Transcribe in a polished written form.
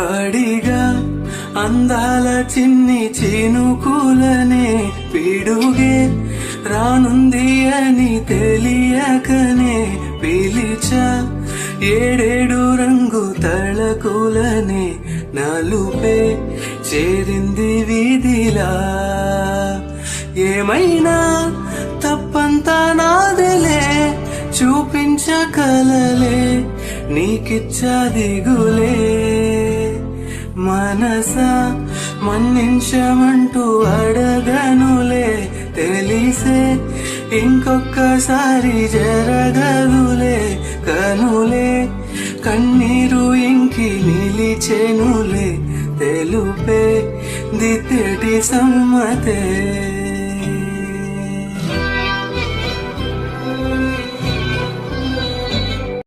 అడిగా అందాల చిన్ని చినుకులనే పిడుగే రానుంది అని తెలియకనే పిలిచా ఏడేడు రంగు తళకులనే నలుపే చేరింది వీధిలా ఏమైనా తప్పంతా నాదిలే చూపించకలలే నీకిచ్చా దిగులే మనసా మన్నించమంటూ అడగనులే తెలిసే ఇంకొక్కసారి జరగదులే కనులే కన్నీరు ఇంకి నిలిచెనులే తెలుపే దిత్తటి సమ్మతే